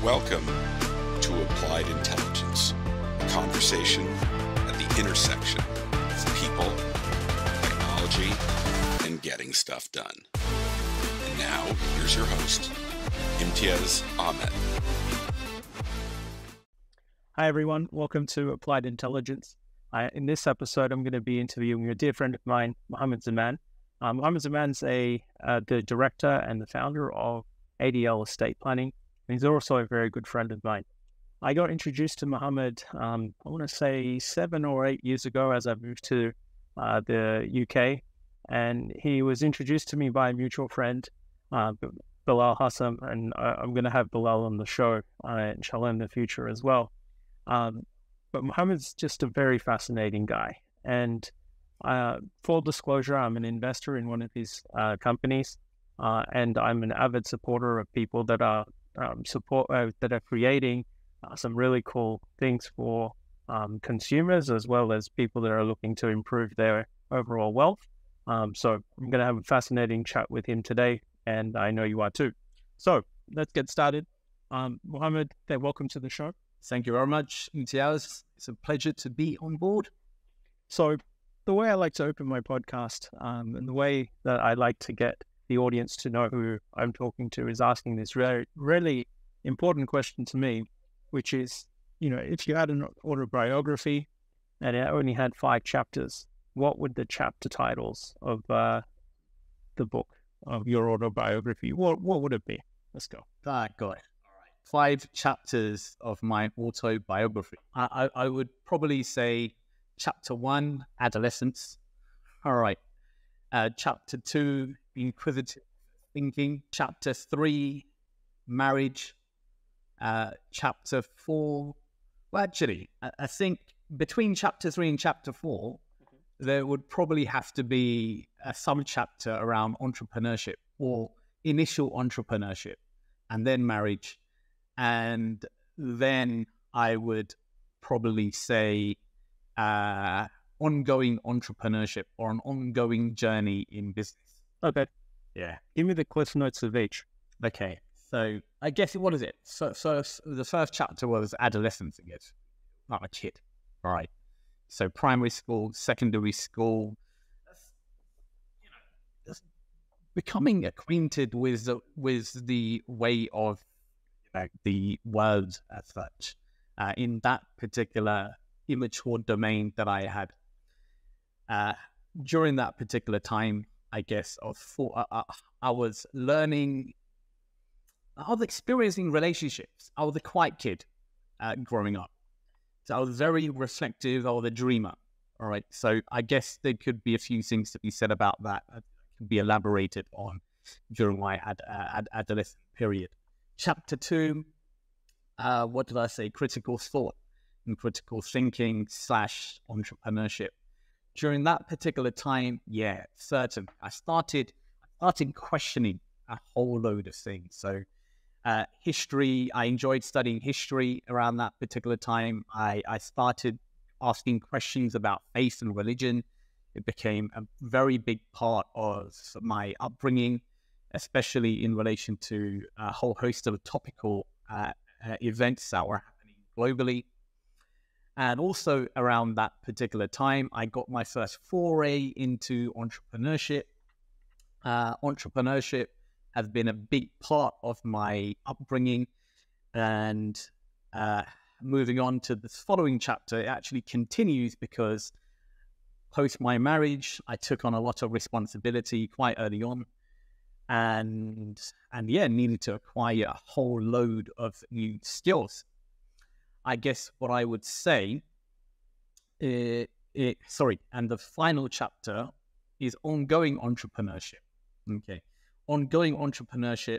Welcome to Applied Intelligence, a conversation at the intersection of people, technology, and getting stuff done. And now, here's your host, Ahmed. Hi everyone, welcome to Applied Intelligence. In this episode, I'm going to be interviewing a dear friend of mine, Muhammed Zaman. Muhammed Zaman's the director and the founder of ADL Estate Planning. He's also a very good friend of mine. I got introduced to Muhammed, I want to say 7 or 8 years ago as I moved to the UK. And he was introduced to me by a mutual friend, Bilal Hassan, and I'm going to have Bilal on the show, inshallah, in the future as well. But Muhammad's just a very fascinating guy. And full disclosure, I'm an investor in one of his companies, and I'm an avid supporter of people that are that are creating some really cool things for consumers, as well as people that are looking to improve their overall wealth. So I'm going to have a fascinating chat with him today, and I know you are too. So let's get started. Muhammed, welcome to the show. Thank you very much, Imtiaz. It's a pleasure to be on board. So the way I like to open my podcast, and the way that I like to get the audience to know who I'm talking to, is asking this really important question to me, which is, if you had an autobiography and it only had 5 chapters, what would the chapter titles of the book of your autobiography, what would it be? Let's go. Got it. All right. 5 chapters of my autobiography. I would probably say chapter 1, adolescence. All right. Chapter 2, inquisitive thinking. Chapter 3, marriage. Chapter 4, well, actually, I think between chapter 3 and chapter 4, there would probably have to be a sub-chapter around entrepreneurship or initial entrepreneurship, and then marriage. And then I would probably say ongoing entrepreneurship or an ongoing journey in business. Okay. Yeah. Give me the cliff notes of each. Okay. So I guess, what is it? So the first chapter was adolescence, I guess. Not a kid. All right. So primary school, secondary school, just becoming acquainted with the way of the world as such, in that particular immature domain that I had. During that particular time, I guess, I was learning, I was experiencing relationships. I was a quiet kid growing up. So I was very reflective. I was a dreamer. All right. So I guess there could be a few things to be said about that that could be elaborated on during my adolescent period. Chapter 2, what did I say? Critical thought and critical thinking / entrepreneurship. During that particular time, certain. I started questioning a whole load of things. So history, I enjoyed studying history around that particular time. I started asking questions about faith and religion. It became a very big part of my upbringing, especially in relation to a whole host of topical events that were happening globally. And also around that particular time, I got my first foray into entrepreneurship. Entrepreneurship has been a big part of my upbringing. And moving on to this following chapter, it actually continues because post my marriage, I took on a lot of responsibility quite early on. And needed to acquire a whole load of new skills. I guess what I would say, and the final chapter is ongoing entrepreneurship. Okay, ongoing entrepreneurship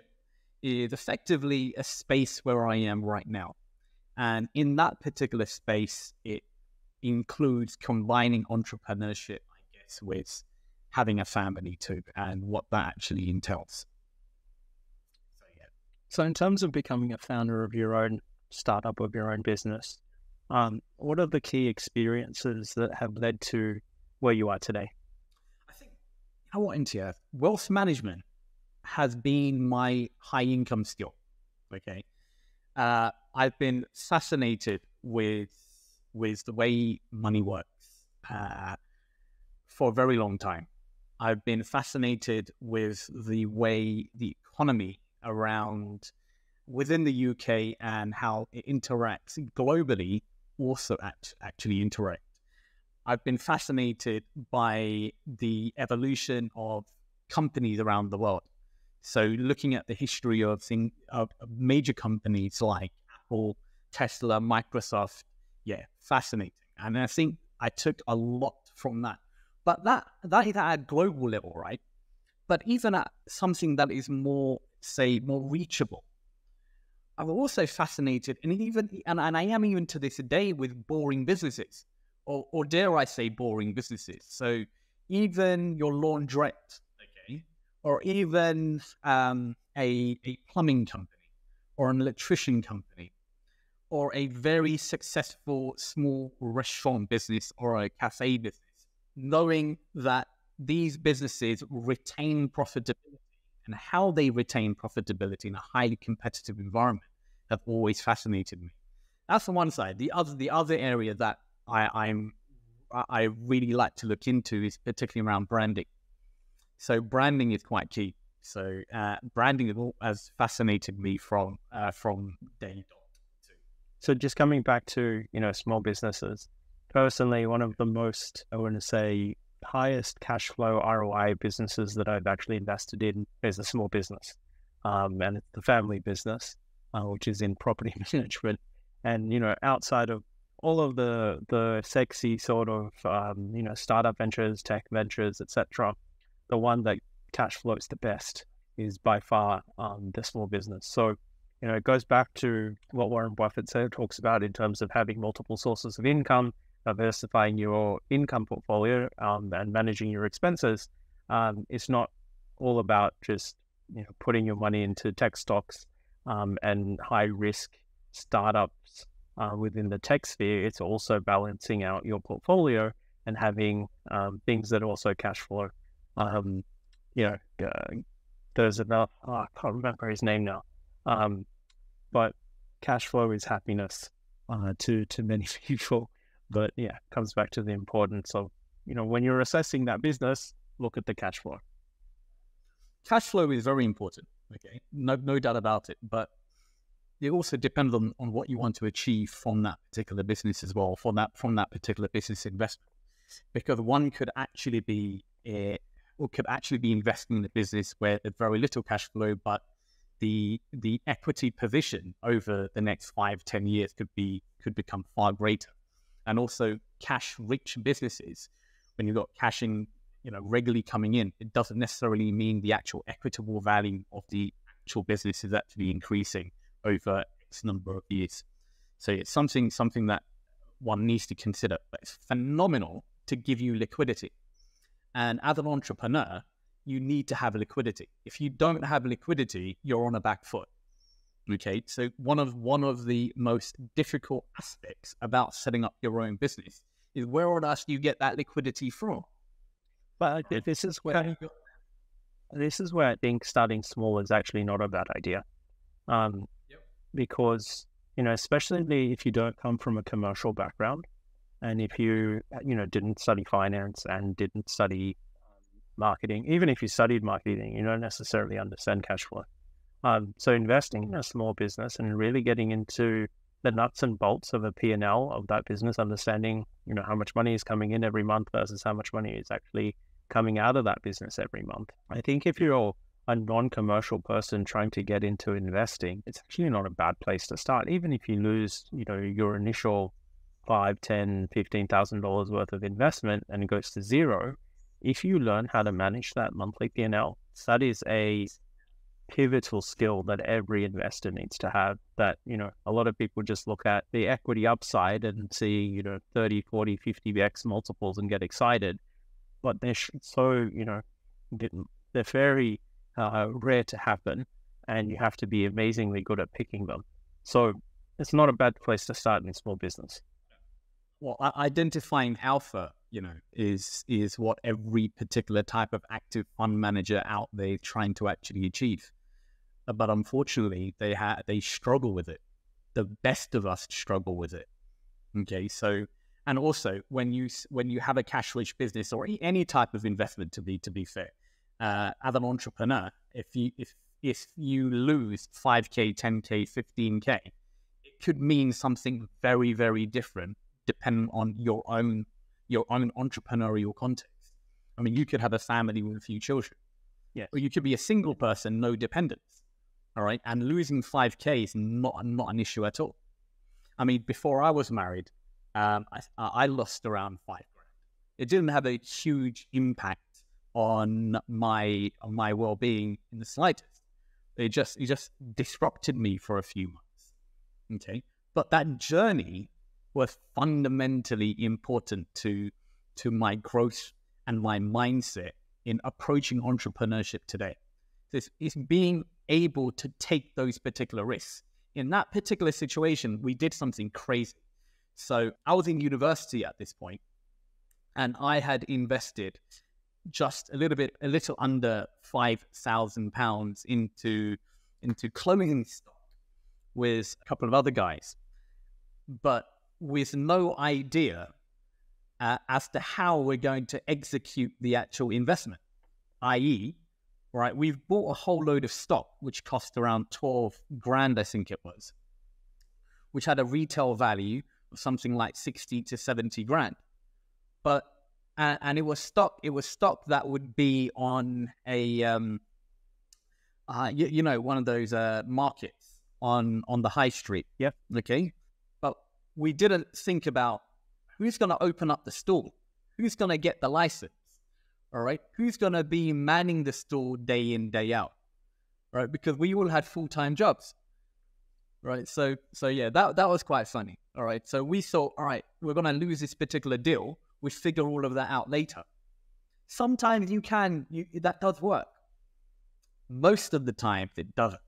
is effectively a space where I am right now, and in that particular space, it includes combining entrepreneurship, I guess, with having a family too, and what that actually entails. So in terms of becoming a founder of your own startup, of your own business, what are the key experiences that have led to where you are today? I think, Intia, wealth management has been my high income skill. Okay. I've been fascinated with the way money works for a very long time. I've been fascinated with the way the economy around within the UK and how it interacts globally also actually interact. I've been fascinated by the evolution of companies around the world. So looking at the history of major companies like Apple, Tesla, Microsoft, fascinating. And I think I took a lot from that. But that is at a global level, right? But even at something that is more reachable, I'm also fascinated, and I am even to this day with boring businesses, or dare I say boring businesses. So even your laundrette, okay, or even a plumbing company, or an electrician company, or a very successful small restaurant business or a cafe business, knowing that these businesses retain profitability and how they retain profitability in a highly competitive environment have always fascinated me. That's the one side. The other area that I really like to look into is particularly around branding. So branding is quite key. So branding has fascinated me from day dot. So just coming back to, small businesses, personally, one of the most, I want to say, highest cash flow ROI businesses that I've actually invested in is a small business. And it's the family business, which is in property management. And, outside of all of the sexy sort of, startup ventures, tech ventures, etc., the one that cash flows the best is by far the small business. So, it goes back to what Warren Buffett talks about in terms of having multiple sources of income, diversifying your income portfolio, and managing your expenses. It's not all about just putting your money into tech stocks and high risk startups within the tech sphere. It's also balancing out your portfolio and having things that also cash flow. There's enough. I can't remember his name now. But cash flow is happiness to many people. But yeah, it comes back to the importance of, when you're assessing that business, look at the cash flow. Cash flow is very important, okay? No doubt about it. But it also depends on what you want to achieve from that particular business as well, from that particular business investment. Because one could actually be investing in a business where there's very little cash flow, but the equity position over the next 5-10 years could become far greater. And also cash-rich businesses, when you've got cash in, regularly coming in, it doesn't necessarily mean the actual equitable value of the actual business is actually increasing over X number of years. So it's something that one needs to consider. But it's phenomenal to give you liquidity. And as an entrepreneur, you need to have liquidity. If you don't have liquidity, you're on a back foot. Okay, so one of the most difficult aspects about setting up your own business is where on earth do you get that liquidity from? But this is where I think starting small is actually not a bad idea. Because especially if you don't come from a commercial background, and if you didn't study finance and didn't study marketing, even if you studied marketing, you don't necessarily understand cash flow. So investing in a small business and really getting into the nuts and bolts of a P&L of that business, understanding, how much money is coming in every month versus how much money is actually coming out of that business every month. I think if you're a non-commercial person trying to get into investing, it's actually not a bad place to start. Even if you lose, your initial $5,000, $10,000, $15,000 worth of investment and it goes to zero, if you learn how to manage that monthly P&L, that is a pivotal skill that every investor needs to have. That, a lot of people just look at the equity upside and see, 30, 40, 50x multiples and get excited. But they're they're very rare to happen, and you have to be amazingly good at picking them. So it's not a bad place to start in a small business. Well, identifying alpha, is what every particular type of active fund manager out there trying to actually achieve. But unfortunately, they struggle with it. the best of us struggle with it. Okay, so and also when you have a cash-rich business or any type of investment, to be fair, as an entrepreneur, if you lose 5K, 10K, 15K, it could mean something very, very different depending on your own entrepreneurial context. I mean, you could have a family with a few children, yes, or you could be a single person, no dependents. All right, and losing 5K is not an issue at all. I mean, before I was married, I lost around $5,000. It didn't have a huge impact on my well-being in the slightest. It just disrupted me for a few months. Okay, but that journey was fundamentally important to my growth and my mindset in approaching entrepreneurship today. It's being able to take those particular risks. In that particular situation, we did something crazy. So I was in university at this point, and I had invested just a little under £5,000 into clothing stock with a couple of other guys, but with no idea as to how we're going to execute the actual investment, i.e., right, we've bought a whole load of stock, which cost around $12,000, I think it was, which had a retail value of something like 60 to 70 grand. But, and it was stock that would be on a, one of those markets on the high street. Yep. Okay. But we didn't think about who's going to open up the store, who's going to get the license. All right, who's going to be manning the store day in, day out, right? Because we all had full-time jobs, right? So yeah, that was quite funny. All right, so we thought, all right, we're going to lose this particular deal. We figure all of that out later. Sometimes that does work. Most of the time, it doesn't.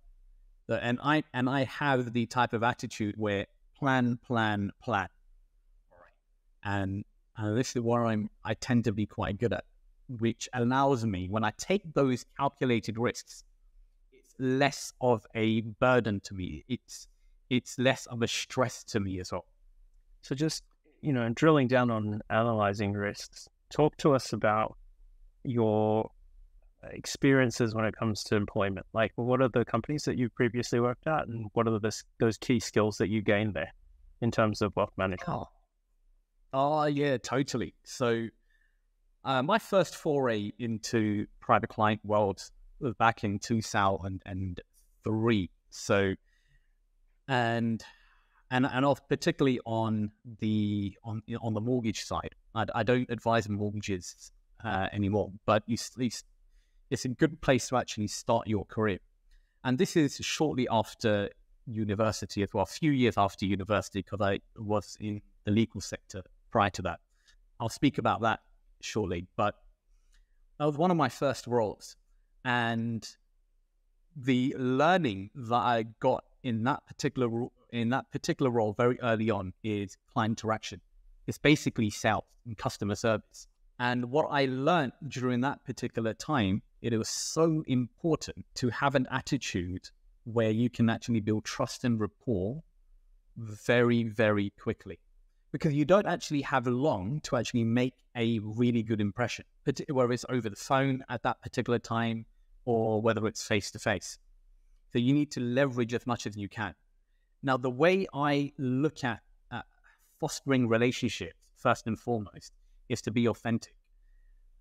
And I have the type of attitude where plan. All right, and this is where I tend to be quite good at, which allows me, when I take those calculated risks, it's less of a burden to me. It's less of a stress to me as well. So just, drilling down on analyzing risks, talk to us about your experiences when it comes to employment. Like, what are the companies that you've previously worked at, and what are those key skills that you gained there in terms of wealth management? Oh yeah, totally. So my first foray into private client world was back in 2003. So, and particularly on the mortgage side, I don't advise mortgages anymore, but it's a good place to actually start your career. And this is shortly after university as well, a few years after university, because I was in the legal sector prior to that. I'll speak about that shortly, but that was one of my first roles, and the learning that I got in that particular role very early on is client interaction. It's basically sales and customer service. And what I learned during that particular time, it was so important to have an attitude where you can actually build trust and rapport very, very quickly. Because you don't actually have long to actually make a really good impression, whether it's over the phone at that particular time or whether it's face-to-face. So you need to leverage as much as you can. Now, the way I look at fostering relationships, first and foremost, is to be authentic.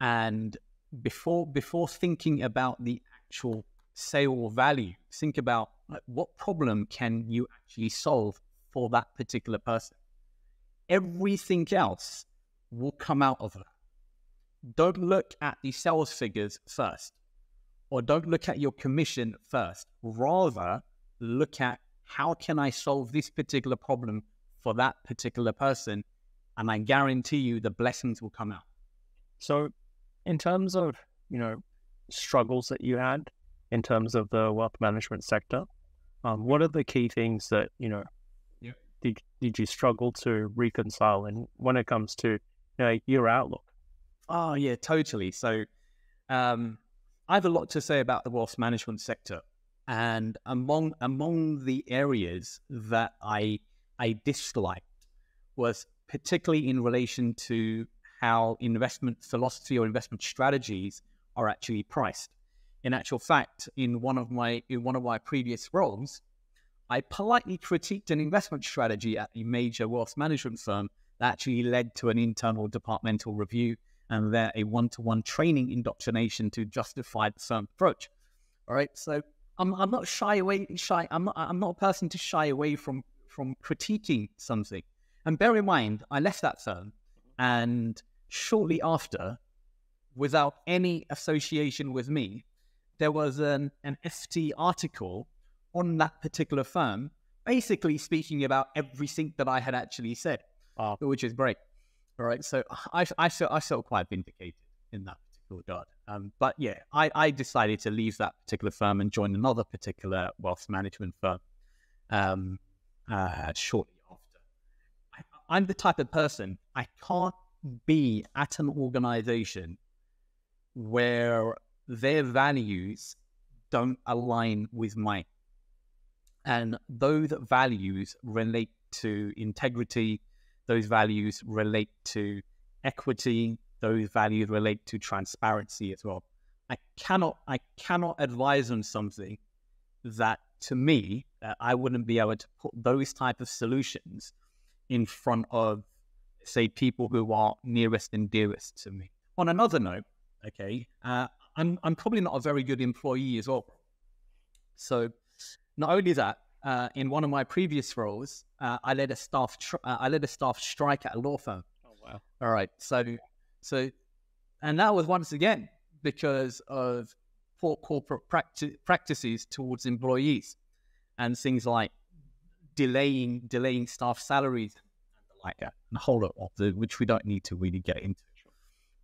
And before thinking about the actual sale or value, think about what problem can you actually solve for that particular person. Everything else will come out of it. Don't look at the sales figures first, or don't look at your commission first. Rather, look at how can I solve this particular problem for that particular person, and I guarantee you the blessings will come out. So in terms of, struggles that you had in terms of the wealth management sector, what are the key things that, did you struggle to reconcile? And when it comes to your outlook? Oh, yeah, totally. So I have a lot to say about the wealth management sector. And among the areas that I disliked was particularly in relation to how investment philosophy or investment strategies are actually priced. In actual fact, in one of my previous roles, I politely critiqued an investment strategy at a major wealth management firm that actually led to an internal departmental review and then a one-to-one training indoctrination to justify the firm approach. All right, so I'm not I'm not a person to shy away from critiquing something. And bear in mind, I left that firm, and shortly after, without any association with me, there was an FT article on that particular firm, basically speaking about everything that I had actually said, which is great. All right, so I felt quite vindicated in that particular regard. But yeah, I decided to leave that particular firm and join another particular wealth management firm shortly after. I'm the type of person, I can't be at an organization where their values don't align with mine. And those values relate to integrity, those values relate to equity, those values relate to transparency as well. I cannot advise on something that, to me, I wouldn't be able to put those type of solutions in front of, say, people who are nearest and dearest to me. On another note, okay, I'm probably not a very good employee as well. So not only that, in one of my previous roles, I led a staff strike at a law firm. Oh wow! All right, so, and that was once again because of poor corporate practices towards employees, and things like delaying staff salaries and like that, and a whole lot of which we don't need to really get into.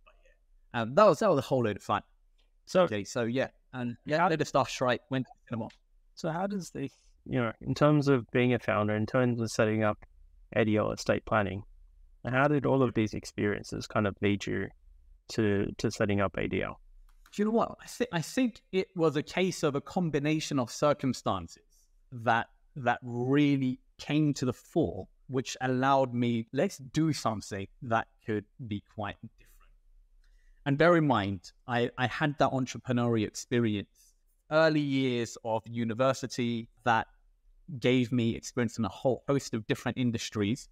But yeah, that was a whole load of fun. So okay, so yeah, and yeah, I led a staff strike, went to cinema. So how does this, in terms of being a founder, in terms of setting up ADL estate planning, how did all of these experiences kind of lead you to setting up ADL? Do you know what? I think it was a case of a combination of circumstances that really came to the fore, which allowed me, let's do something that could be quite different. And bear in mind, I had that entrepreneurial experience early years of university that gave me experience in a whole host of different industries,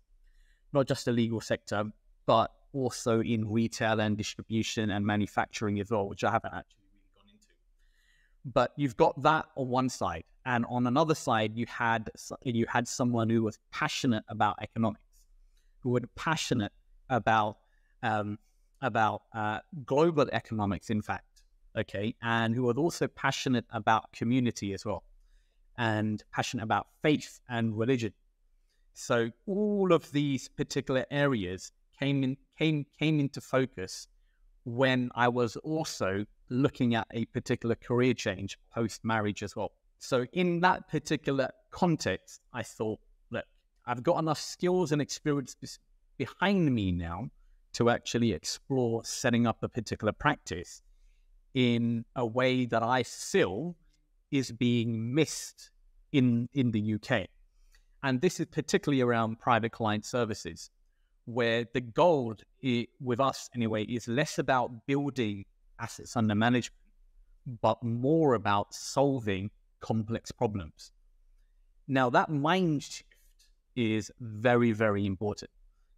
not just the legal sector, but also in retail and distribution and manufacturing as well, which I haven't actually really gone into. But you've got that on one side, and on another side, you had someone who was passionate about economics, who was passionate about global economics, in fact. Okay, and who was also passionate about community as well, and passionate about faith and religion. So all of these particular areas came into focus when I was also looking at a particular career change post-marriage as well. So in that particular context, I thought, look, I've got enough skills and experience behind me now to actually explore setting up a particular practice in a way that I feel is being missed in the UK. And this is particularly around private client services, where the goal with us anyway is less about building assets under management, but more about solving complex problems. Now that mind shift is very, very important.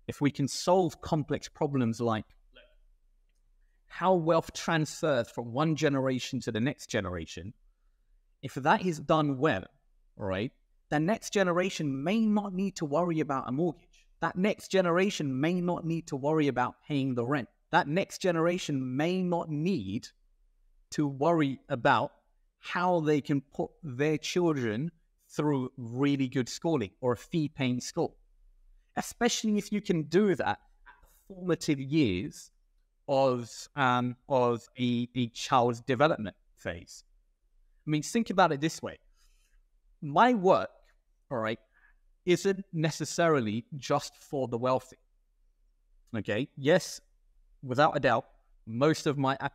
If we can solve complex problems like how wealth transfers from one generation to the next generation, if that is done well, right, the next generation may not need to worry about a mortgage. That next generation may not need to worry about paying the rent. That next generation may not need to worry about how they can put their children through really good schooling or a fee-paying school, especially if you can do that at the formative years of a child's development phase. I mean, think about it this way. My work, all right, isn't necessarily just for the wealthy. Okay, yes, without a doubt,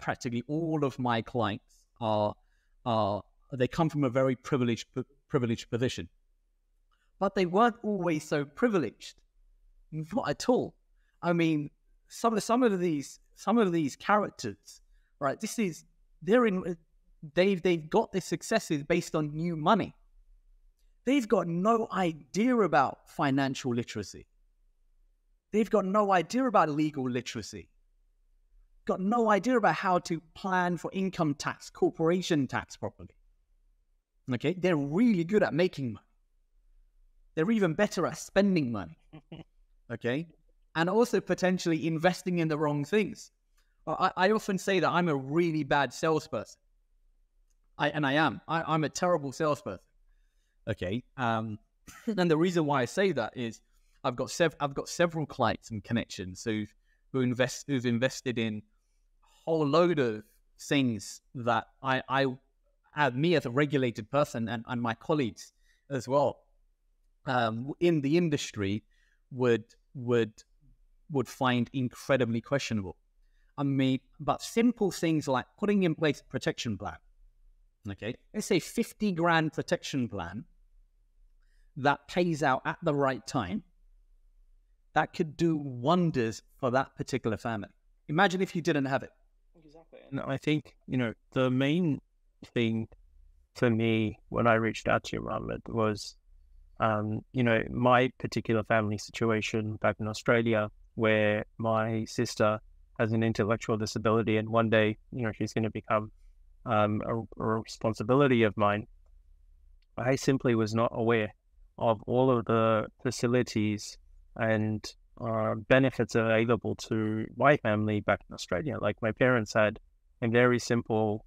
practically all of my clients are They come from a very privileged position, but they weren't always so privileged. Not at all. I mean, some of these characters, right? They've got their successes based on new money. They've got no idea about financial literacy. They've got no idea about legal literacy. Got no idea about how to plan for income tax, corporation tax properly. Okay, they're really good at making money. They're even better at spending money. Okay, and also potentially investing in the wrong things. I often say that I'm a really bad salesperson. I am. I'm a terrible salesperson. Okay, and the reason why I say that is I've got several clients and connections who've invested in a whole load of things that I me as a regulated person and my colleagues as well in the industry would find incredibly questionable. I mean, but simple things like putting in place a protection plan. Okay, let's say 50 grand protection plan that pays out at the right time. That could do wonders for that particular family. Imagine if you didn't have it. Exactly. And I think, the main thing for me when I reached out to you, Muhammad, was, my particular family situation back in Australia, where my sister has an intellectual disability, and one day, she's going to become a responsibility of mine. I simply was not aware of all of the facilities and benefits available to my family back in Australia. Like, my parents had a very simple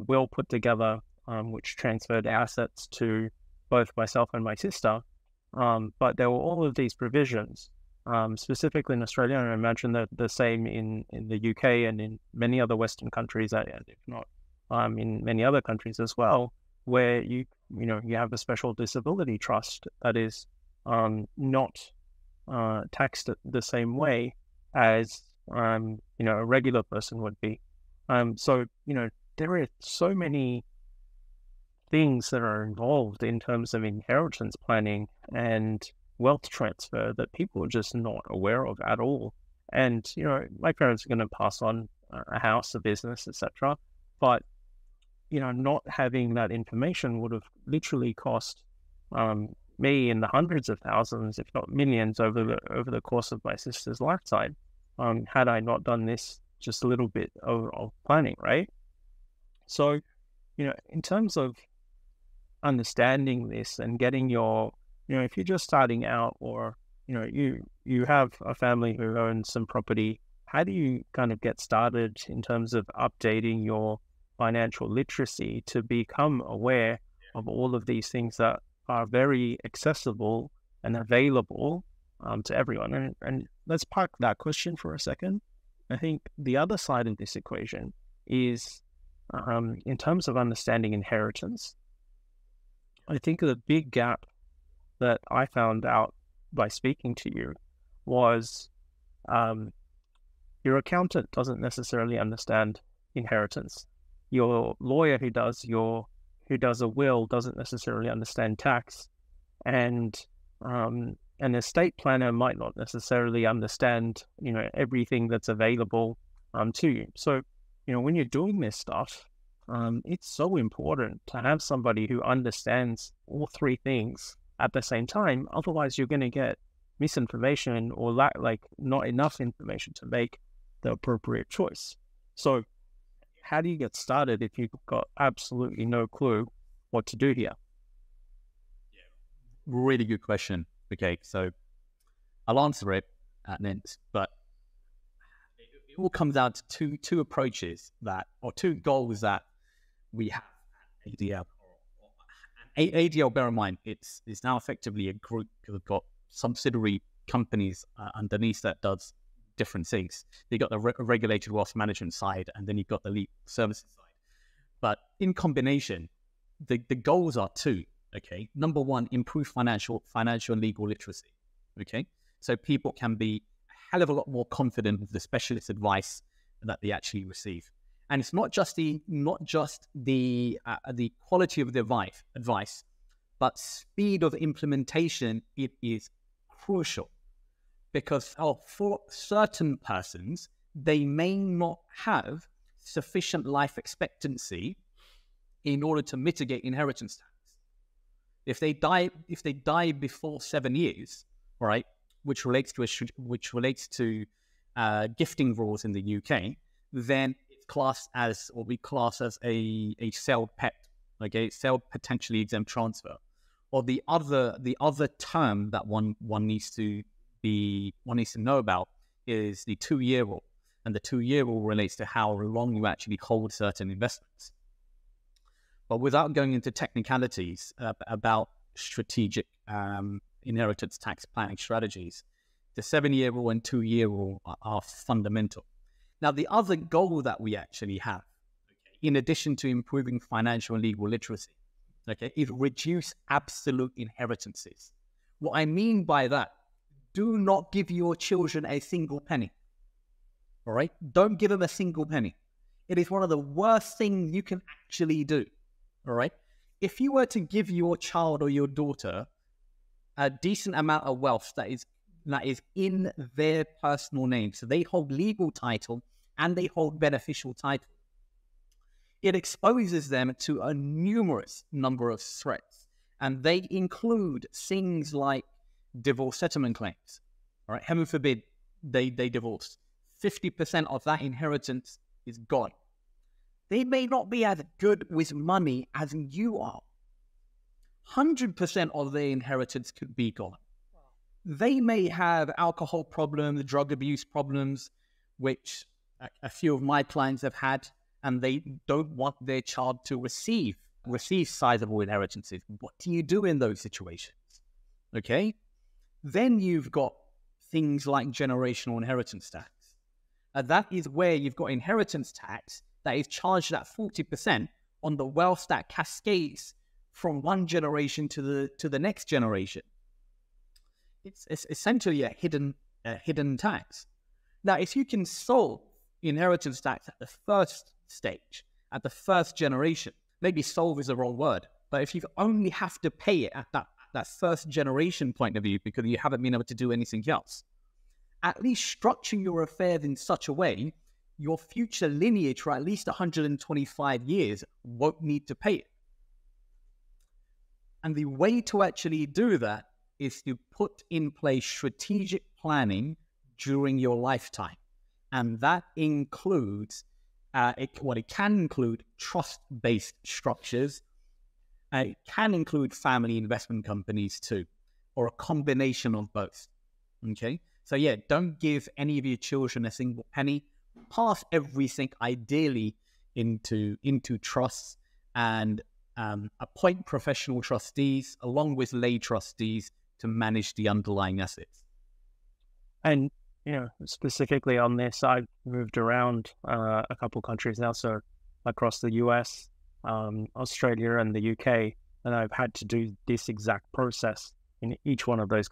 will put together, which transferred assets to both myself and my sister. But there were all of these provisions, specifically in Australia, and I imagine that the same in the UK and in many other Western countries, and if not in many other countries as well, where you have a special disability trust that is not taxed the same way as a regular person would be. So there are so many things that are involved in terms of inheritance planning and wealth transfer that people are just not aware of at all. And my parents are going to pass on a house, a business, etc. But not having that information would have literally cost me in the hundreds of thousands, if not millions, over the course of my sister's lifetime, had I not done this just a little bit of planning, right? So, in terms of understanding this and getting your, if you're just starting out, or you have a family who owns some property, how do you kind of get started in terms of updating your financial literacy to become aware of all of these things that are very accessible and available to everyone? And let's park that question for a second. I think the other side of this equation is in terms of understanding inheritance. I think the big gap that I found out by speaking to you was your accountant doesn't necessarily understand inheritance. Your lawyer who does a will doesn't necessarily understand tax, and an estate planner might not necessarily understand everything that's available to you. So when you're doing this stuff, it's so important to have somebody who understands all three things at the same time. Otherwise, you're going to get misinformation or not enough information to make the appropriate choice. So how do you get started if you've got absolutely no clue what to do here? Yeah, really good question. Okay, so I'll answer it at an end, but it all comes down to two approaches or two goals that we have at ADL. ADL, bear in mind, it's now effectively a group who've got subsidiary companies underneath that does different things. You got the regulated wealth management side, and then you've got the legal services side. But in combination, the goals are two. Okay, number one, improve financial and legal literacy. Okay, so people can be a hell of a lot more confident with the specialist advice that they actually receive. And it's not just the quality of the advice, but speed of implementation. It is crucial because for certain persons, they may not have sufficient life expectancy in order to mitigate inheritance tax. If they die before 7 years, right, which relates to gifting rules in the UK, then it's classed as, or we class as a cell pet, okay, cell potentially exempt transfer. Or the other term that one needs to know about is the 2-year rule, and the 2-year rule relates to how long you actually hold certain investments. But without going into technicalities about strategic inheritance tax planning strategies, the 7-year rule and 2-year rule are fundamental. Now, the other goal that we actually have, in addition to improving financial and legal literacy, okay, is reduce absolute inheritances. What I mean by that, do not give your children a single penny. All right? Don't give them a single penny. It is one of the worst things you can actually do. All right? If you were to give your child or your daughter a decent amount of wealth that is in their personal name, so they hold legal title and they hold beneficial title, it exposes them to a numerous number of threats. And they include things like divorce settlement claims. All right? Heaven forbid they divorce. 50% of that inheritance is gone. They may not be as good with money as you are. 100% of their inheritance could be gone. They may have alcohol problems, drug abuse problems, which a few of my clients have had, and they don't want their child to receive sizable inheritances. What do you do in those situations? Okay? Then you've got things like generational inheritance tax. And that is where you've got inheritance tax that is charged at 40% on the wealth that cascades from one generation to the next generation. It's essentially a hidden tax. Now, if you can solve inheritance tax at the first stage, at the first generation, maybe solve is the wrong word, but if you only have to pay it at that first generation point of view because you haven't been able to do anything else, at least structure your affairs in such a way your future lineage for at least 125 years won't need to pay it. And the way to actually do that is to put in place strategic planning during your lifetime. And that includes, it can include trust-based structures. It can include family investment companies too, or a combination of both. Okay? So yeah, don't give any of your children a single penny. Pass everything ideally into trusts, and appoint professional trustees along with lay trustees to manage the underlying assets. And specifically on this, I've moved around a couple countries now, so across the US, Australia, and the UK, and I've had to do this exact process in each one of those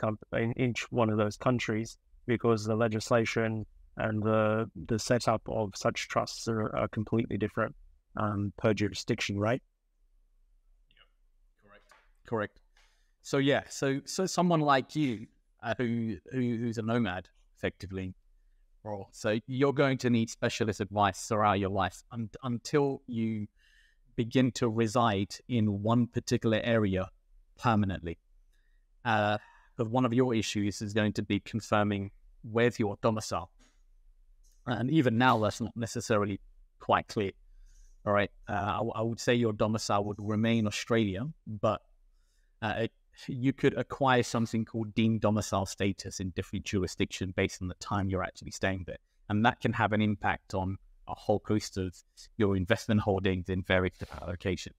countries because the legislation and the setup of such trusts are completely different per jurisdiction, right? Yeah, correct. So yeah, so someone like you who's a nomad, effectively, so you're going to need specialist advice throughout your life until you begin to reside in one particular area permanently. Because one of your issues is going to be confirming where's your domicile. And even now, that's not necessarily quite clear. All right. I would say your domicile would remain Australia, but you could acquire something called deemed domicile status in different jurisdictions based on the time you're actually staying there. And that can have an impact on a whole host of your investment holdings in various different locations.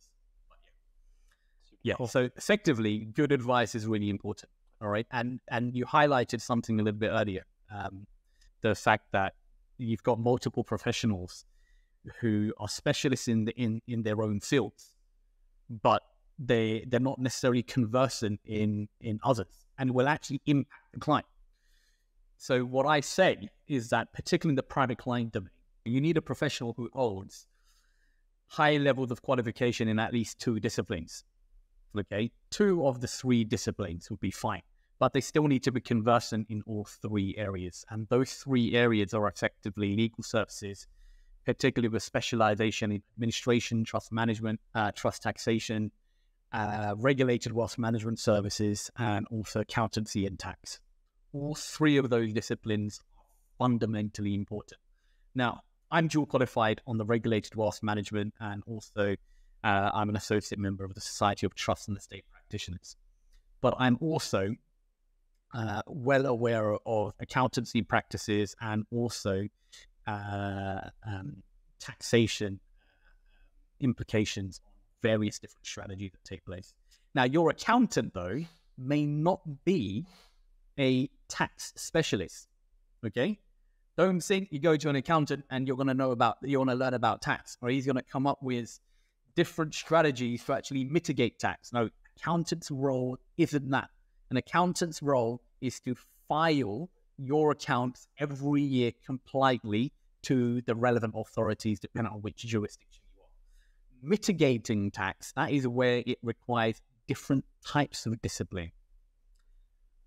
Yeah. Cool. So effectively, good advice is really important. All right. And you highlighted something a little bit earlier. The fact that you've got multiple professionals who are specialists in their own fields, but they're not necessarily conversant in others and will actually impact the client. So what I say is that, particularly in the private client domain, You need a professional who holds high levels of qualification in at least 2 disciplines. Okay, 2 of the 3 disciplines would be fine, but they still need to be conversant in all 3 areas. And those 3 areas are effectively legal services, particularly with specialization in administration, trust management, trust taxation, regulated wealth management services, and also accountancy and tax. All 3 of those disciplines are fundamentally important. Now, I'm dual qualified on the regulated wealth management, and also I'm an associate member of the Society of Trust and Estate Practitioners. But I'm also well aware of accountancy practices and also taxation implications on various different strategies that take place. Now, your accountant, though, may not be a tax specialist, okay? Don't think you go to an accountant and you're going to learn about tax, or he's going to come up with different strategies to actually mitigate tax. No, accountant's role isn't that. An accountant's role is to file your accounts every year compliantly to the relevant authorities, depending on which jurisdiction you are. Mitigating tax, that is where it requires different types of discipline.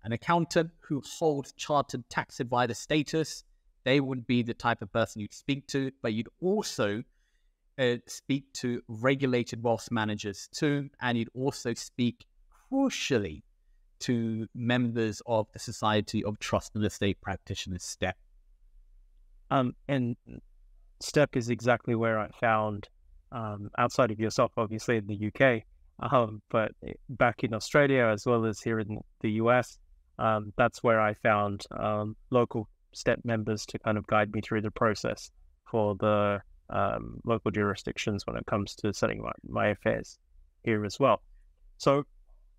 An accountant who holds chartered tax advisor status, they would be the type of person you'd speak to, but you'd also speak to regulated wealth managers too, and you'd also speak, crucially, to members of the Society of Trust and Estate Practitioners, STEP. And STEP is exactly where I found, outside of yourself, obviously in the UK, but back in Australia as well as here in the US, that's where I found local STEP members to kind of guide me through the process for the local jurisdictions when it comes to setting my affairs here as well. So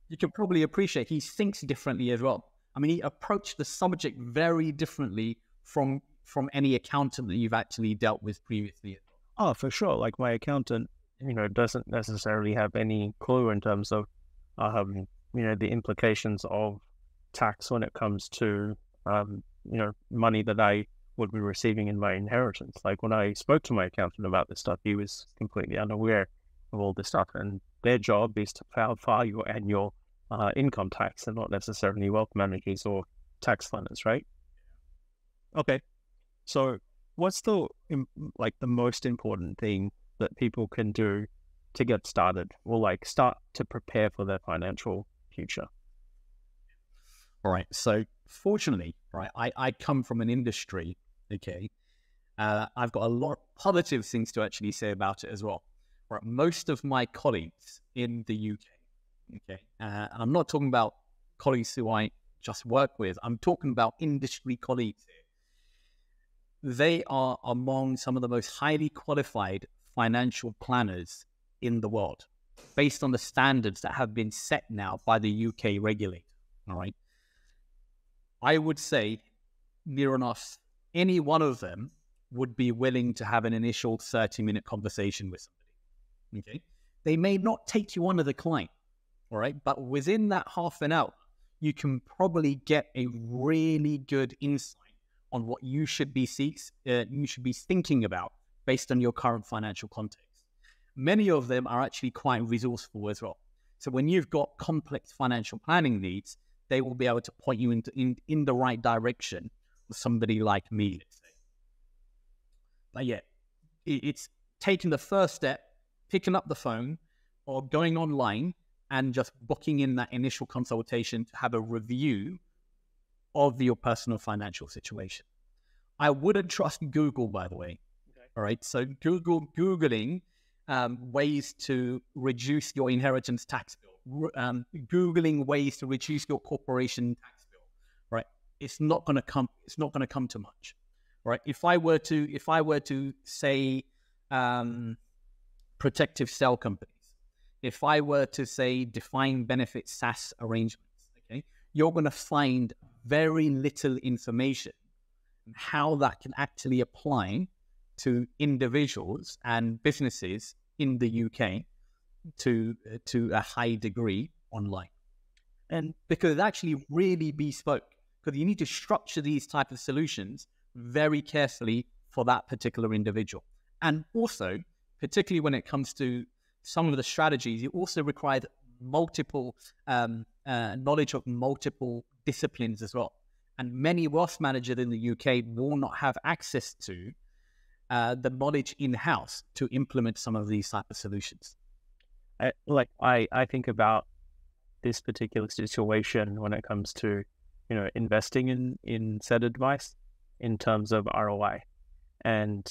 you can probably appreciate he thinks differently as well. I mean, he approached the subject very differently from any accountant that you've actually dealt with previously. Oh, for sure. Like my accountant, doesn't necessarily have any clue in terms of, the implications of tax when it comes to, money that I would be receiving in my inheritance. Like when I spoke to my accountant about this stuff, he was completely unaware of all this stuff. And their job is to file your annual income tax, and not necessarily wealth managers or tax planners, right? Okay. So what's the most important thing that people can do to get started, or start to prepare for their financial future? All right. So fortunately, right, I come from an industry, okay, I've got a lot of positive things to actually say about it as well. Right. Most of my colleagues in the UK, okay, and I'm not talking about colleagues who I just work with, I'm talking about industry colleagues here. They are among some of the most highly qualified financial planners in the world, based on the standards that have been set now by the UK regulator. All right. I would say near enough any one of them would be willing to have an initial 30-minute conversation with somebody. Okay. They may not take you on as a client. All right. But within that half an hour, you can probably get a really good insight on what you should be thinking about based on your current financial context. Many of them are actually quite resourceful as well. So when you've got complex financial planning needs, they will be able to point you in the right direction with somebody like me, let's say. But yeah, it's taking the first step, picking up the phone or going online and just booking in that initial consultation to have a review of your personal financial situation. I wouldn't trust Google, by the way. Okay. All right. So Googling ways to reduce your inheritance tax bill, Googling ways to reduce your corporation tax bill. Right. It's not going to come to much. Right. If I were to say protective cell companies, if I were to say defined benefit SAS arrangements, okay, you're going to find very little information on how that can actually apply to individuals and businesses in the UK to a high degree online. And because it's actually really bespoke, because you need to structure these type of solutions very carefully for that particular individual. And also, particularly when it comes to some of the strategies, it also requires multiple knowledge of multiple disciplines as well. And many wealth managers in the UK will not have access to the knowledge in-house to implement some of these type of solutions. I think about this particular situation when it comes to, investing in said advice in terms of ROI. And,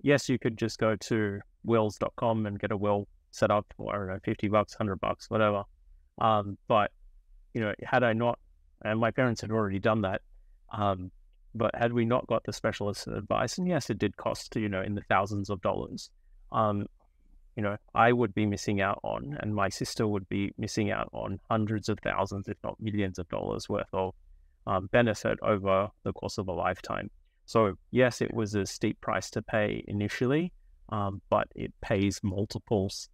yes, you could just go to wills.com and get a will set up for, I don't know, $50, $100, whatever. But, had I not, and my parents had already done that, but had we not got the specialist advice, and yes, it did cost, in the thousands of dollars, I would be missing out on, and my sister would be missing out on hundreds of thousands, if not millions of dollars worth of benefit over the course of a lifetime. So yes, it was a steep price to pay initially, but it pays multiples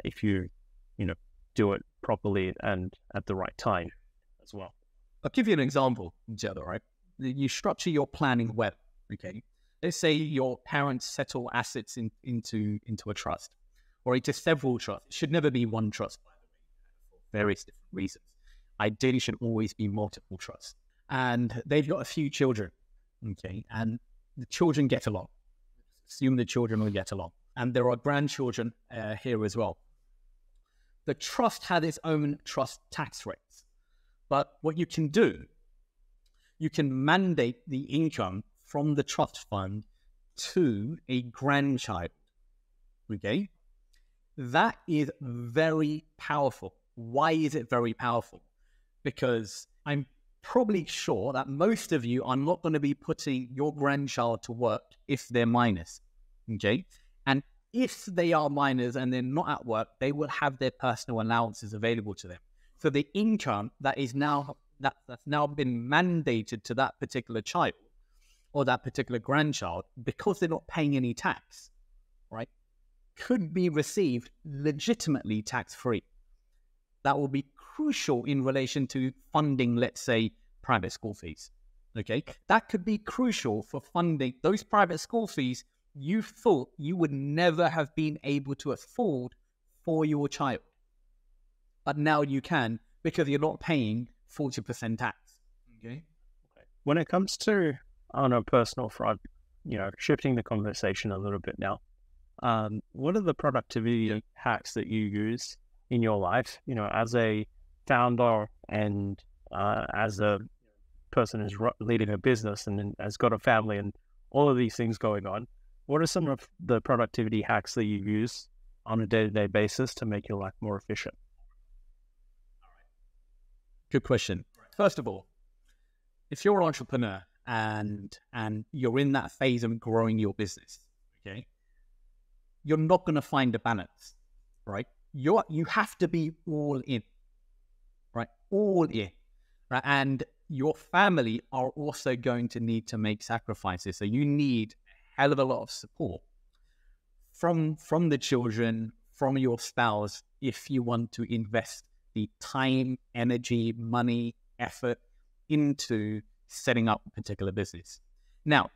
if you, do it properly and at the right time as well. I'll give you an example, Jed, right? You structure your planning well, okay? Let's say your parents settle assets into a trust or into several trusts. It should never be one trust, by the way, for various different reasons. Ideally, should always be multiple trusts. And they've got a few children, okay? And the children get along. Assume the children will get along. And there are grandchildren here as well. The trust had its own trust tax rates. But what you can do, you can mandate the income from the trust fund to a grandchild, okay? That is very powerful. Why is it very powerful? Because I'm probably sure that most of you are not going to be putting your grandchild to work if they're minors, okay? And if they are minors and they're not at work, they will have their personal allowances available to them. So the income that is now that's now been mandated to that particular child or that particular grandchild, because they're not paying any tax, right, could be received legitimately tax-free. That will be crucial in relation to funding, let's say, private school fees. Okay, that could be crucial for funding those private school fees you thought you would never have been able to afford for your child. But now you can, because you're not paying 40% tax. Okay. When it comes to, on a personal front, shifting the conversation a little bit now, what are the productivity hacks that you use in your life, as a founder and as a person who's leading a business and has got a family and all of these things going on? What are some of the productivity hacks that you use on a day-to-day basis to make your life more efficient? Good question. First of all, if you're an entrepreneur and you're in that phase of growing your business, okay, you're not going to find a balance, right? You have to be all in, right? All in, right? And your family are also going to need to make sacrifices. So you need a hell of a lot of support from the children, from your spouse, if you want to invest the time, energy, money, effort into setting up a particular business. Now,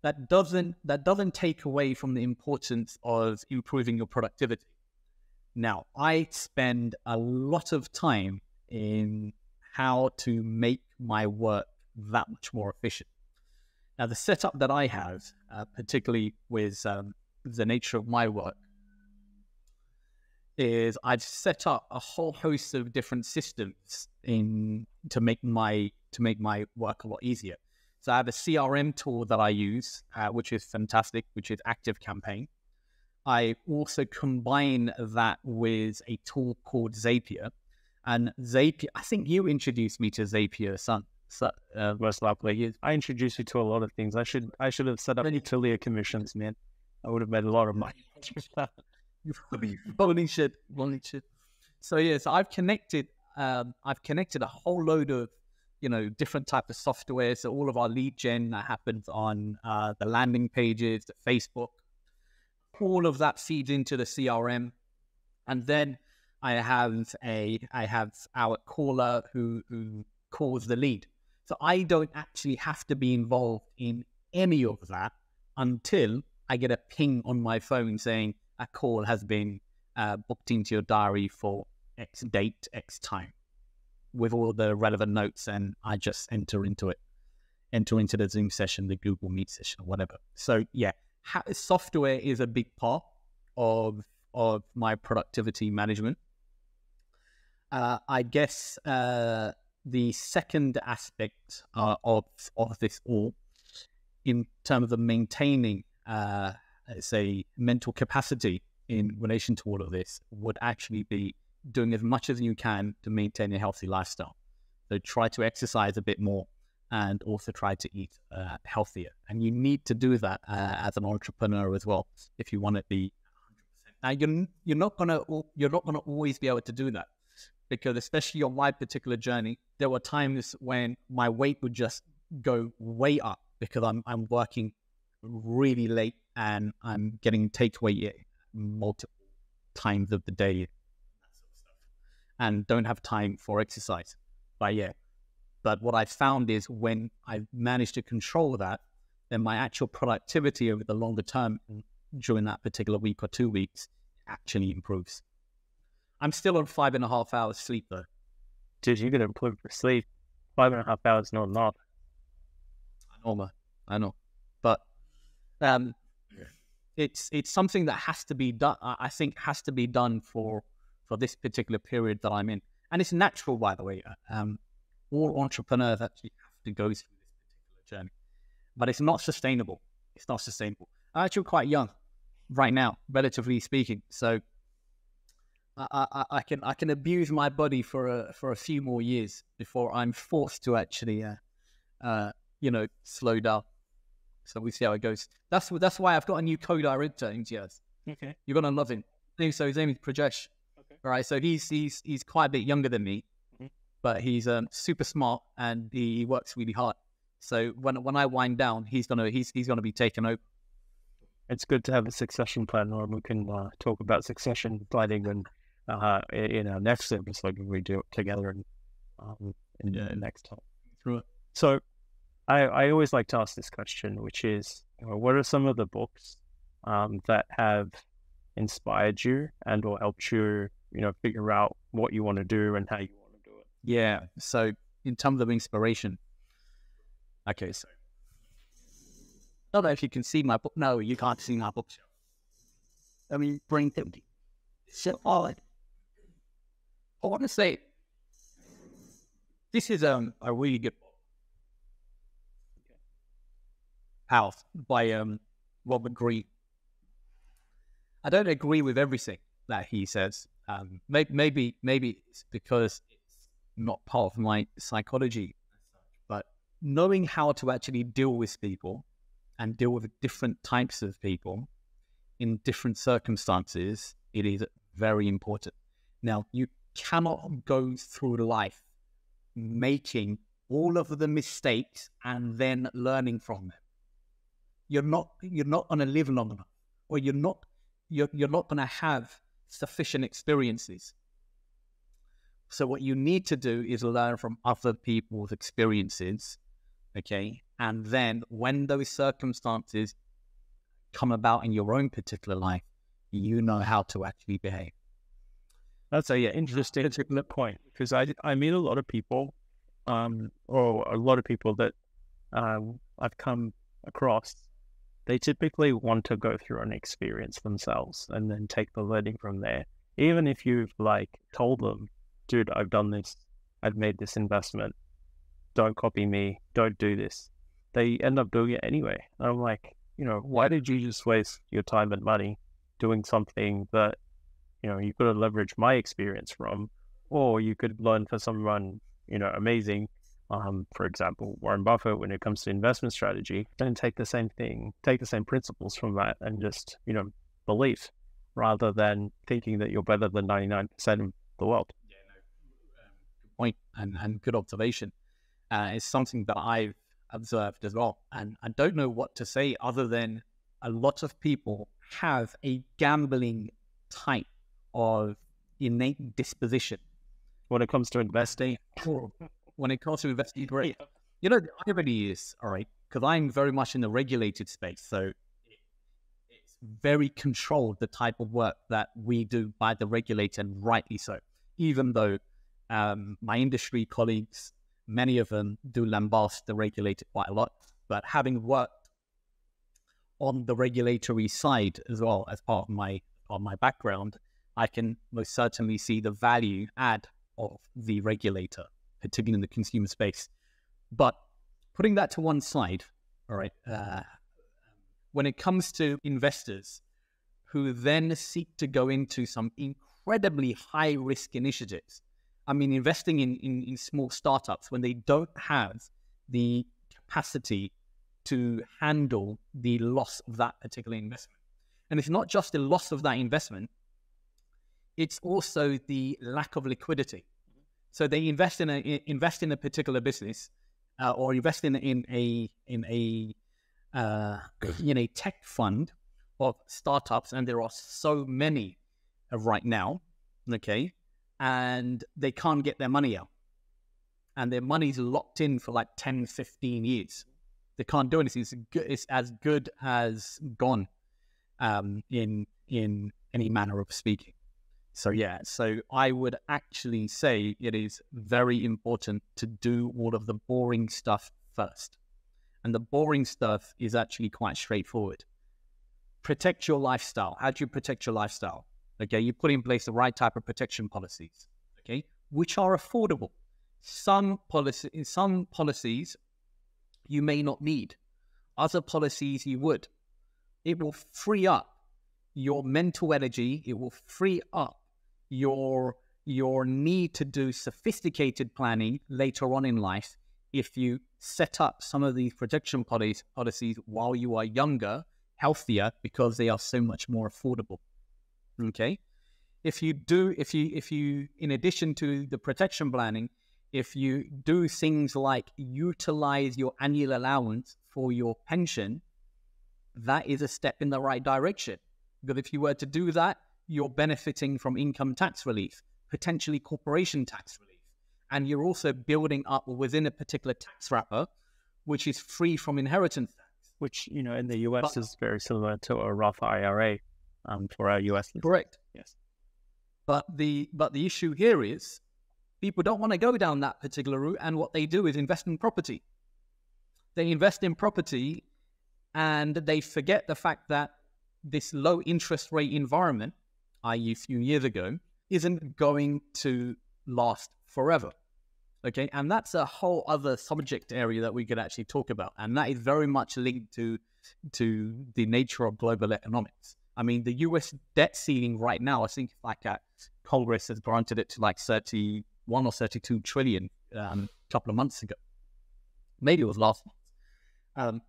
that doesn't take away from the importance of improving your productivity. Now, I spend a lot of time in how to make my work that much more efficient. Now, the setup that I have, particularly with the nature of my work, is I've set up a whole host of different systems to make my work a lot easier. So I have a CRM tool that I use, which is fantastic, which is ActiveCampaign. I also combine that with a tool called Zapier. And Zapier, I think you introduced me to Zapier, son. Most likely. I introduced you to a lot of things. I should have set up affiliate commissions, man. I would have made a lot of money. You probably should. So yes, I've connected a whole load of different type of software. So all of our lead gen that happens on the landing pages, the Facebook, all of that feeds into the CRM, and then I have our caller who calls the lead. So I don't actually have to be involved in any of that until I get a ping on my phone saying a call has been booked into your diary for X date, X time, with all the relevant notes, and I just enter into the Zoom session, the Google Meet session, or whatever. So yeah, software is a big part of my productivity management. I guess the second aspect of this all, in terms of maintaining, say, mental capacity in relation to all of this, would actually be doing as much as you can to maintain a healthy lifestyle. So try to exercise a bit more, and also try to eat healthier. And you need to do that as an entrepreneur as well if you want to be 100%. Now you're not gonna always be able to do that, because especially on my particular journey, there were times when my weight would just go way up because I'm working really late and I'm getting takeaway multiple times of the day, and don't have time for exercise. But what I found is when I managed to control that, then my actual productivity over the longer term during that particular week or 2 weeks actually improves. I'm still on 5.5 hours sleep though. Dude, you're going to improve your sleep. 5.5 hours, not enough. I know. But it's something that has to be done. I think has to be done for this particular period that I'm in. And it's natural, by the way. All entrepreneurs actually have to go through this particular journey. But it's not sustainable. I'm actually quite young right now, relatively speaking. So I can abuse my body for a few more years before I'm forced to actually slow down. So we see how it goes. That's why I've got a new co-director in GS. Okay. You're gonna love him. So his name is Prajesh. Okay. All right. So he's quite a bit younger than me, but he's super smart and he works really hard. So when I wind down, he's gonna be taken over. It's good to have a succession plan, or we can talk about succession planning and in our next episode when we do it together next time. True. So I always like to ask this question, which is, what are some of the books that have inspired you and or helped you, figure out what you want to do and how you want to do it? Yeah. So in terms of inspiration, okay. So I don't know if you can see my book. No, you can't see my bookshelf. I mean, bring them. So I want to say this is a really good book. House by Robert Greene. I don't agree with everything that he says. Maybe it's because it's not part of my psychology, but knowing how to actually deal with people and deal with different types of people in different circumstances, it is very important. Now, you cannot go through life making all of the mistakes and then learning from them. You're not going to live long enough, or you're not going to have sufficient experiences. So what you need to do is learn from other people's experiences, okay? And then when those circumstances come about in your own particular life, you know how to actually behave. That's interesting point, because I meet a lot of people, or a lot of people that I've come across. They typically want to go through an experience themselves and then take the learning from there. Even if you've told them, dude, I've done this, I've made this investment, don't copy me, don't do this. They end up doing it anyway. And I'm like, why did you just waste your time and money doing something that, you could have leveraged my experience from, or you could learn from someone, amazing. For example, Warren Buffett, when it comes to investment strategy, then take the same principles from that and just, belief, rather than thinking that you're better than 99% of the world. Yeah, good point and good observation. It's something that I've observed as well. And I don't know what to say other than a lot of people have a gambling type of innate disposition when it comes to investing. When it comes to investing, great. The irony is, all right, because I'm very much in the regulated space. So it's very controlled, the type of work that we do by the regulator, and rightly so. Even though my industry colleagues, many of them do lambast the regulator quite a lot, but having worked on the regulatory side as well as part of my background, I can most certainly see the value add of the regulator, particularly in the consumer space. But putting that to one side, all right, when it comes to investors who then seek to go into some incredibly high-risk initiatives, I mean, investing in small startups when they don't have the capacity to handle the loss of that particular investment. And it's not just the loss of that investment, it's also the lack of liquidity. So they invest in a particular business, or invest in a tech fund of startups, and there are so many right now, okay, and they can't get their money out, and their money's locked in for like 10, 15 years. They can't do anything. It's as good as gone, in any manner of speaking. So I would actually say it is very important to do all of the boring stuff first. And the boring stuff is actually quite straightforward. Protect your lifestyle. How do you protect your lifestyle? Okay, you put in place the right type of protection policies, okay, which are affordable. Some policies you may not need. Other policies you would. It will free up your mental energy. It will free up your need to do sophisticated planning later on in life if you set up some of these protection policies while you are younger, healthier, because they are so much more affordable. Okay? If you in addition to the protection planning, if you do things like utilize your annual allowance for your pension, that is a step in the right direction. Because if you were to do that, you're benefiting from income tax relief, potentially corporation tax relief, and you're also building up within a particular tax wrapper, which is free from inheritance tax. Which, in the US is very similar to a Roth IRA for our US listeners. Correct. Yes. But the issue here is people don't want to go down that particular route, and what they do is invest in property. They invest in property and they forget the fact that this low interest rate environment, i.e. a few years ago, isn't going to last forever. Okay, and that's a whole other subject area that we could actually talk about, and that is very much linked to the nature of global economics. I mean, the US debt ceiling right now, I think like Congress has granted it to like 31 or 32 trillion a couple of months ago. Maybe it was last month.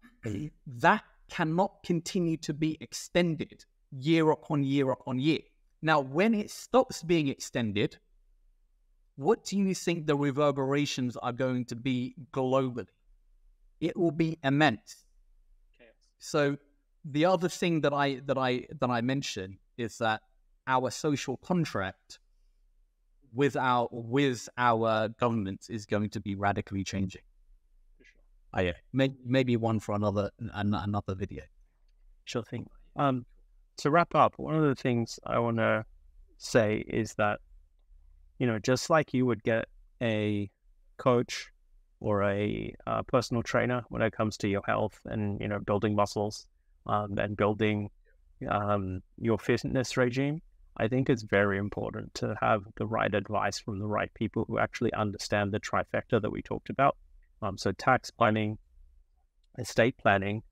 That cannot continue to be extended year upon year upon year. Now, when it stops being extended, what do you think the reverberations are going to be globally? It will be immense. Okay. So the other thing that I mentioned is that our social contract with our government is going to be radically changing. For sure. Yeah. Maybe one for another video. Sure thing. To wrap up, one of the things I want to say is that, just like you would get a coach or a personal trainer when it comes to your health and, building muscles and building your fitness regime, I think it's very important to have the right advice from the right people who actually understand the trifecta that we talked about. So tax planning, estate planning,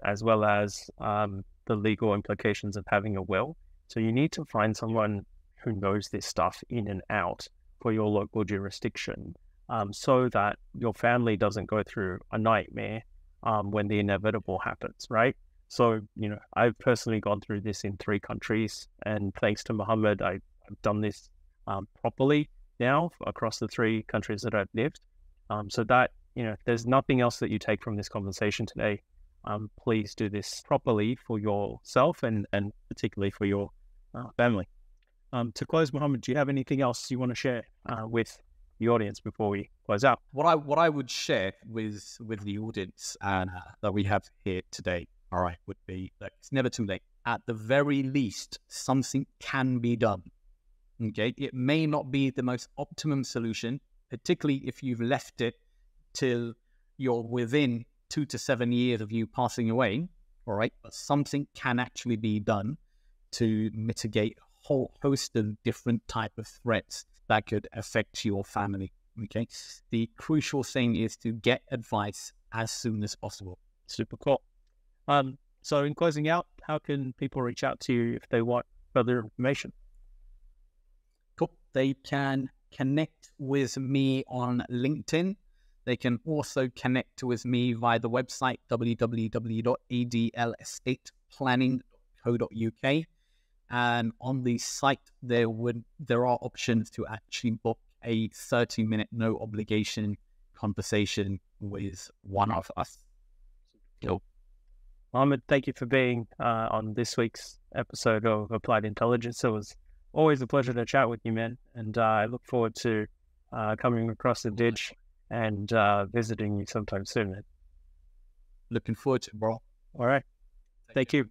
as well as the legal implications of having a will. So you need to find someone who knows this stuff in and out for your local jurisdiction, so that your family doesn't go through a nightmare when the inevitable happens, right? So, I've personally gone through this in 3 countries, and thanks to Muhammed, I've done this properly now across the 3 countries that I've lived. So that, there's nothing else that you take from this conversation today. Please do this properly for yourself and particularly for your family. To close, Muhammed, do you have anything else you want to share with the audience before we close out? What I would share with the audience and that we have here today, all right, would be that it's never too late. At the very least, something can be done. Okay, it may not be the most optimum solution, particularly if you've left it till you're within 2 to 7 years of you passing away. All right, but something can actually be done to mitigate a whole host of different type of threats that could affect your family. Okay, the crucial thing is to get advice as soon as possible. Super cool. So in closing out, how can people reach out to you if they want further information? Cool. They can connect with me on LinkedIn. They can also connect with me via the website www.adlestateplanning.co.uk. And on the site, there are options to actually book a 30-minute no obligation conversation with one of us. Cool. Muhammed, thank you for being on this week's episode of Applied Intelligence. It was always a pleasure to chat with you, man. And I look forward to coming across the ditch and visiting you sometime soon, man. Looking forward to it, bro. All right. Thank you.